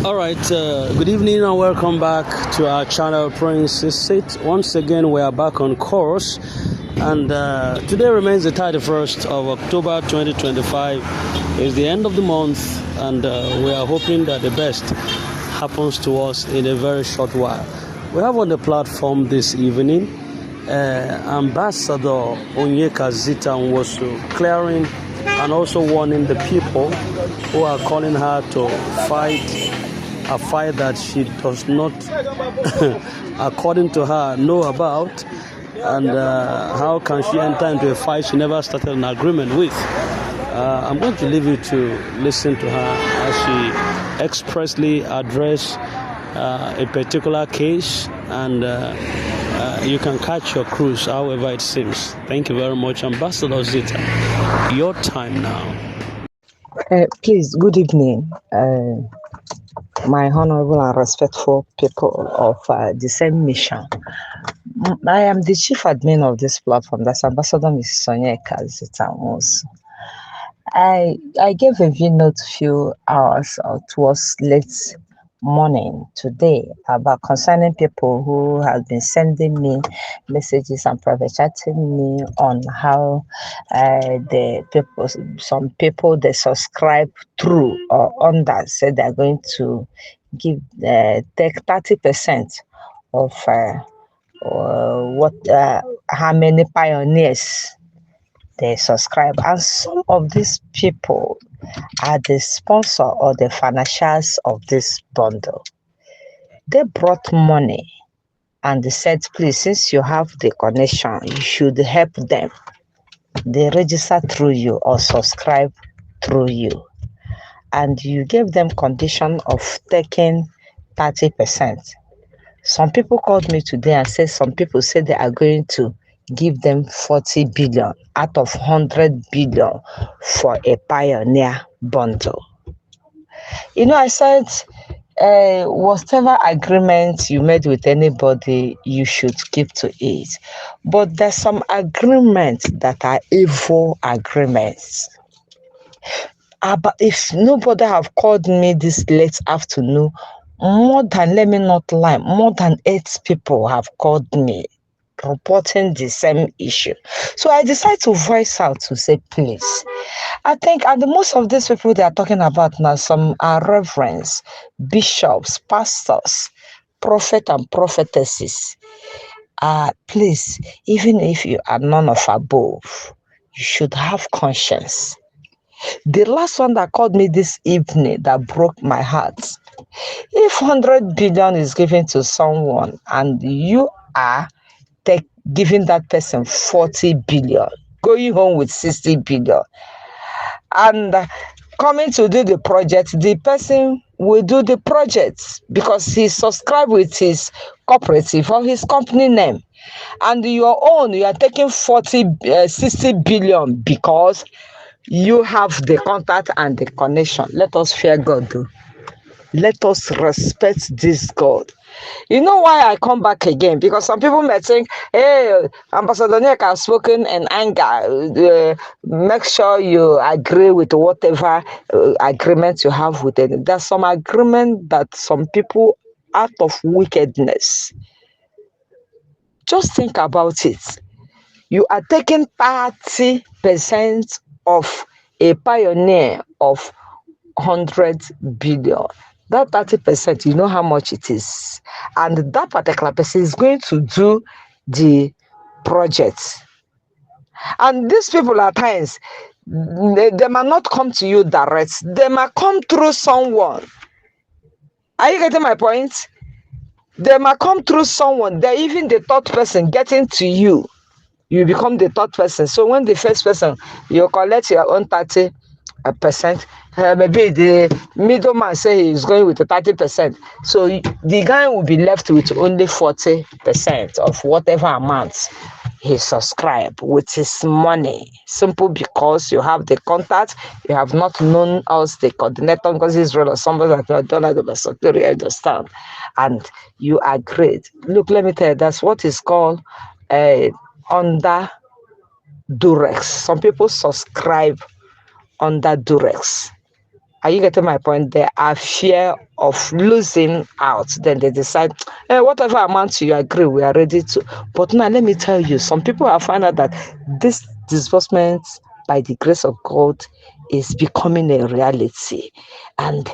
All right, good evening and welcome back to our channel Prince Sit. Once again, we are back on course, and today remains the 31st of October 2025. It's the end of the month, and we are hoping that the best happens to us in a very short while. We have on the platform this evening Ambassador Onyeka Zita Nwosu, clearing and also warning the people who are calling her to fight a fight that she does not, according to her, know about. And how can she enter into a fight she never started an agreement with? I'm going to leave you to listen to her as she expressly address a particular case, and you can catch your cruise however it seems. Thank you very much, Ambassador Zita. Your time now. Please, good evening, my honorable and respectful people of the same mission. I am the chief admin of this platform. That's Ambassador Mrs. Onyeka Zita Nwosu. I gave a keynote a few hours towards late morning today about concerning people who have been sending me messages and private chatting me on how some people they subscribe through or under say they're going to give take 30% of how many pioneers they subscribe, and some of these people are the sponsor or the financiers of this bundle. They brought money and they said, please, since you have the connection, you should help them. They register through you or subscribe through you. And you gave them condition of taking 30%. Some people called me today and said some people say they are going to give them 40 billion out of 100 billion for a pioneer bundle. You know, I said, whatever agreement you made with anybody, you should keep to it. But there's some agreements that are evil agreements. But if nobody have called me this late afternoon, let me not lie, more than 8 people have called me reporting the same issue. So I decided to voice out to say, please, I think, and most of these people they are talking about now, some are reverends, bishops, pastors, prophet and prophetesses. Please, even if you are none of above, you should have conscience. The last one that called me this evening that broke my heart. If 100 billion is given to someone and you are giving that person 40 billion, going home with 60 billion, and coming to do the project, the person will do the project because he subscribed with his cooperative or his company name. And your own, you are taking 60 billion because you have the contact and the connection. Let us fear God, though. Let us respect this God. You know why I come back again? Because some people may think, hey, Ambassador Onyeka has spoken in anger. Make sure you agree with whatever agreement you have with it. There's some agreement that some people, out of wickedness, just think about it. You are taking 30% of a pioneer of 100 billion. That 30%, you know how much it is. And that particular person is going to do the project. And these people at times, they might not come to you direct. They might come through someone. Are you getting my point? They might come through someone. They're even the third person getting to you. You become the third person. So when the first person, you collect your own 30%, maybe the middleman say he's going with the 30%. So the guy will be left with only 40% of whatever amount he subscribed with his money. Simple because you have the contact, you have not known us, the coordinator, because he's really somebody that you don't have the secretary, understand. And you agreed. Look, let me tell you, that's what is called under Durex. Some people subscribe under Durex. Are you getting my point? They are fear of losing out. Then they decide, whatever amount you agree, we are ready to. But now let me tell you, some people have found out that this disbursement, by the grace of God, is becoming a reality. And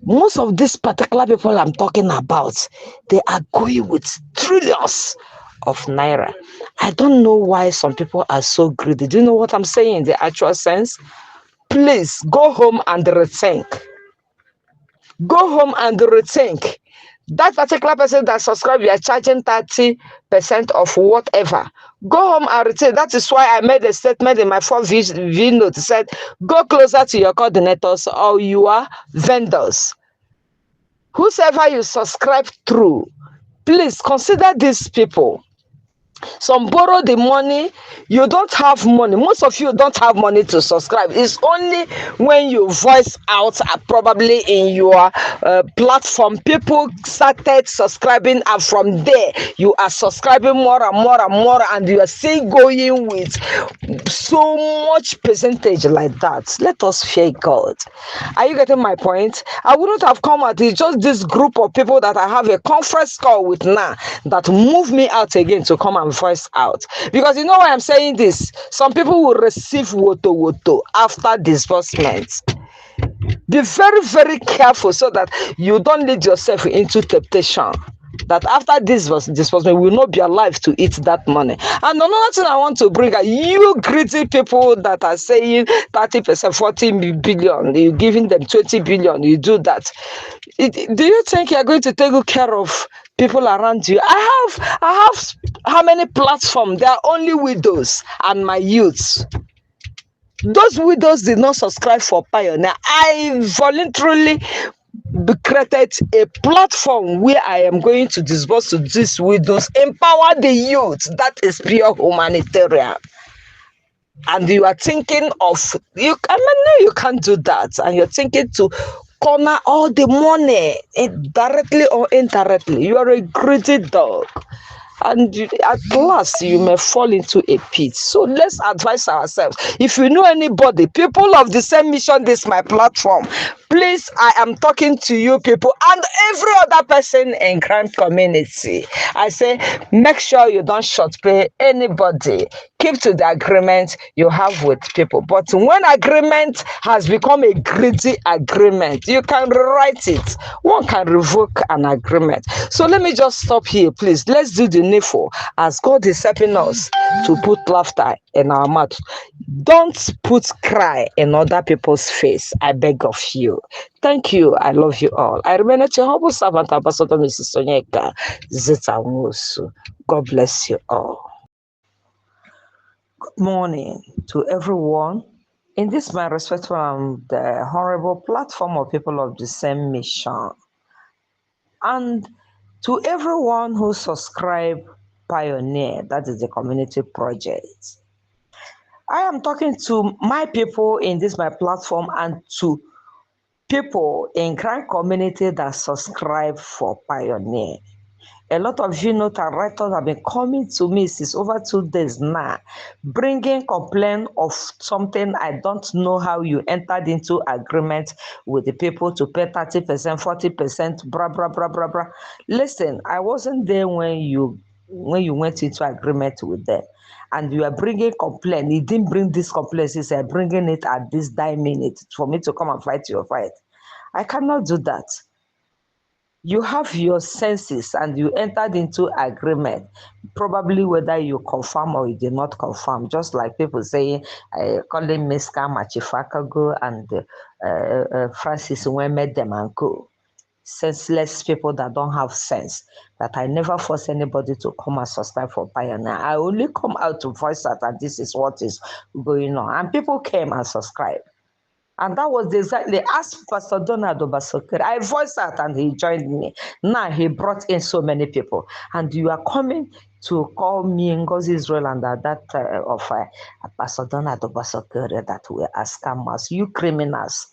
most of these particular people I'm talking about, they are going with trillions of naira. I don't know why some people are so greedy. Do you know what I'm saying in the actual sense? Please go home and rethink. Go home and rethink. That particular person that subscribed, you are charging 30% of whatever. Go home and rethink. That is why I made a statement in my 4V note. It said, go closer to your coordinators or your vendors. Whosoever you subscribe through, please consider these people. Some borrow the money. You don't have money. Most of you don't have money to subscribe. It's only when you voice out, probably in your platform, people started subscribing, and from there you are subscribing more and more and more, and you are still going with so much percentage like that. Let us fear God. Are you getting my point? I wouldn't have come at it. Just this group of people that I have a conference call with now that move me out again to come and voice out. Because you know why I'm saying this? Some people will receive woto woto after disbursement. Be very, very careful so that you don't lead yourself into temptation. That after this disbursement, we will not be alive to eat that money. And another thing I want to bring are you greedy people that are saying 30%, 40 billion, you're giving them 20 billion, you do that. Do you think you're going to take good care of people around you? I have how many platforms? They are only widows and my youths. Those widows did not subscribe for Pioneer. I voluntarily created a platform where I am going to disburse to these widows, empower the youth. That is pure humanitarian. And you are thinking of you. I mean, no, you can't do that. And you're thinking to corner all the money, directly or indirectly. You are a greedy dog. And at last you may fall into a pit. So let's advise ourselves. If you know anybody, people of the same mission, this is my platform. Please, I am talking to you people and every other person in Grand Community. I say, make sure you don't short pay anybody. Keep to the agreement you have with people. But when agreement has become a greedy agreement, you can rewrite it. One can revoke an agreement. So let me just stop here, please. Let's do the needful as God is helping us to put laughter in our mouth. Don't put cry in other people's face. I beg of you. Thank you. I love you all. I remain at your humble servant, Ambassador Mrs. Sonyeka Zita Nwosu. God bless you all. Good morning to everyone. In this my respectful the honorable platform of people of the same mission. And to everyone who subscribe Pioneer, that is the community project. I am talking to my people in this my platform and to people in Grand Community that subscribe for Pioneer. A lot of you note and writers have been coming to me since over 2 days now, bringing complaint of something. I don't know how you entered into agreement with the people to pay 30%, 40%, blah, blah, blah, blah, blah. Listen, I wasn't there when you went into agreement with them. And you are bringing complaint. You didn't bring this complaint. You said bringing it at this dying minute for me to come and fight your fight. I cannot do that. You have your senses and you entered into agreement, probably whether you confirm or you did not confirm, just like people saying, calling Miska Machifakago and Francis Weme them and go. Senseless people that don't have sense, that I never force anybody to come and subscribe for Pioneer. I only come out to voice out and this is what is going on. And people came and subscribed. And that was exactly as Pastor Donald Obasokere. I voiced out and he joined me. Now he brought in so many people. And you are coming to call me Ngozi Israel and that of Pastor Donald Obasokere that we are scammers. You criminals.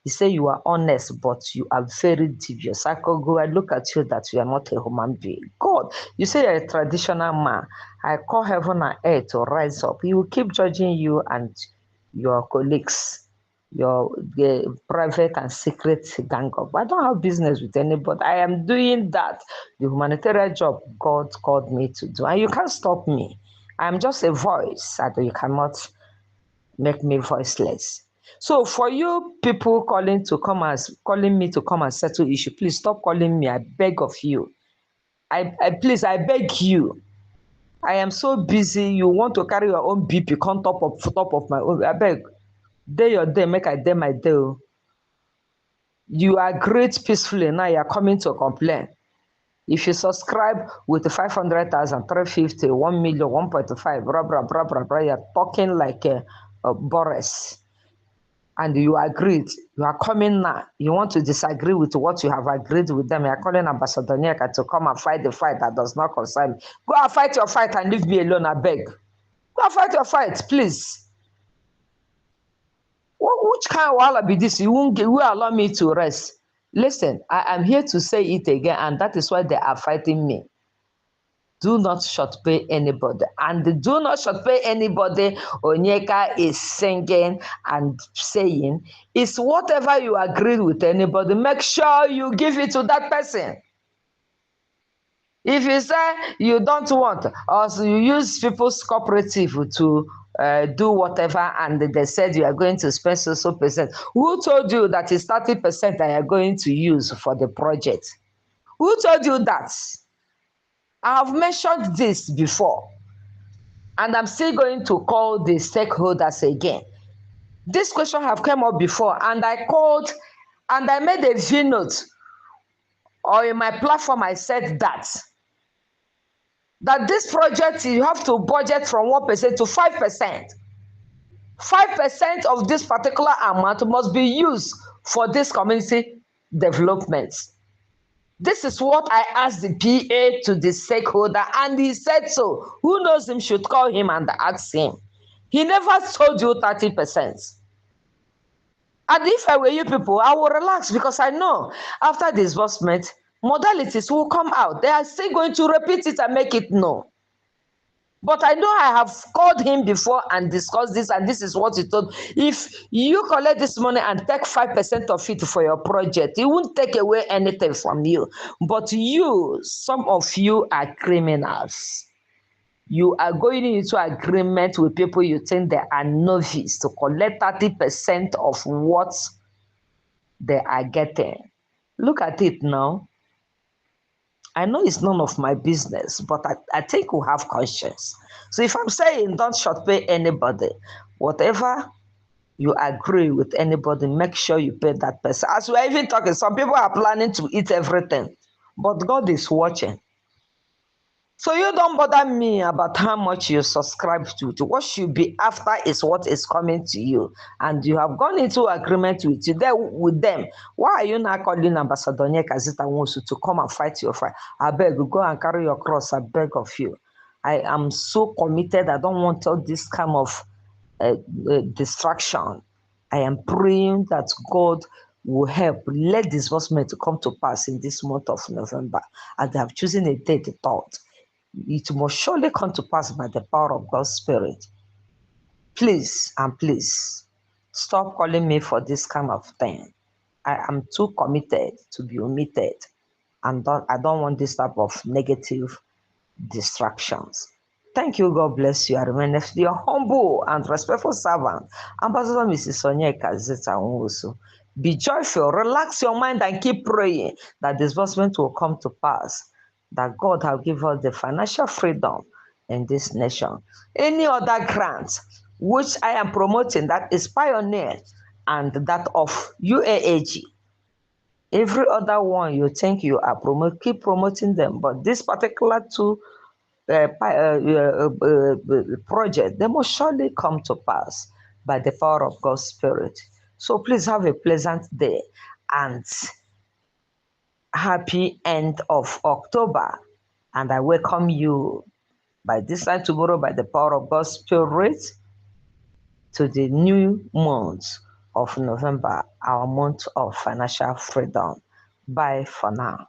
You say you are honest, but you are very devious. I could go and look at you that you are not a human being. God, you say you're a traditional man. I call heaven and earth to rise up. He will keep judging you and your colleagues. your private and secret gang up. I don't have business with anybody. I am doing that, the humanitarian job God called me to do. And you can't stop me. I'm just a voice, and you cannot make me voiceless. So for you people calling me to come and settle issue, please stop calling me. I beg of you. Please, I beg you. I am so busy. You want to carry your own BP on top of my own. I beg. Day your day, make I day my day. You agreed peacefully, now you are coming to complain. If you subscribe with 500,000, 350, 1 million, 1.5, blah, blah, blah, blah, blah, you're talking like a Boris. And you agreed. You are coming now. You want to disagree with what you have agreed with them. You are calling Ambassador Nyeka to come and fight the fight that does not concern me. Go and fight your fight and leave me alone, I beg. Go and fight your fight, please. Which kind of wahala be this? You won't allow me to rest. Listen, I am here to say it again, and that is why they are fighting me. Do not short pay anybody. And do not short pay anybody, Onyeka is singing and saying, is whatever you agreed with anybody, make sure you give it to that person. If you say you don't want, or so you use people's cooperative to do whatever, and they said you are going to spend so percent, who told you that is 30% that you are going to use for the project? Who told you that? I have mentioned this before, and I'm still going to call the stakeholders again. This question have come up before, and I called and I made a V-note, or in my platform I said that this project you have to budget from 1% to 5%. 5% of this particular amount must be used for this community development. This is what I asked the PA to the stakeholder, and he said so. Who knows him should call him and ask him. He never told you 30%. And if I were you people, I will relax, because I know after disbursement, modalities will come out. They are still going to repeat it and make it known. But I know I have called him before and discussed this, and this is what he told. If you collect this money and take 5% of it for your project, it won't take away anything from you. But you, some of you are criminals. You are going into agreement with people you think they are novice to collect 30% of what they are getting. Look at it now. I know it's none of my business, but I think we have conscience. So if I'm saying don't short pay anybody, whatever you agree with anybody, make sure you pay that person. As we're even talking, some people are planning to eat everything, but God is watching. So you don't bother me about how much you subscribe to. What should be after is what is coming to you. And you have gone into agreement with them. Why are you not calling Ambassador Nyeka Zita Nwosu to come and fight your fight? I beg you, go and carry your cross. I beg of you. I am so committed. I don't want all this kind of distraction. I am praying that God will help. Let disbursement to come to pass in this month of November. And they have chosen a date, thought. It must surely come to pass by the power of God's Spirit. Please and please stop calling me for this kind of thing. I am too committed to be omitted, and I don't want this type of negative distractions. Thank you. God bless you. I remain your humble and respectful servant, Ambassador Mrs. Onyeka Zita Nwosu. Be joyful, relax your mind, and keep praying that disbursement will come to pass, that God will give us the financial freedom in this nation. Any other grant which I am promoting, that is Pioneer and that of UAAG, every other one you think you are promoting, keep promoting them. But this particular two project, they must surely come to pass by the power of God's Spirit. So please have a pleasant day and happy end of October. And I welcome you by this time tomorrow, by the power of God's Spirit, to the new month of November, our month of financial freedom. Bye for now.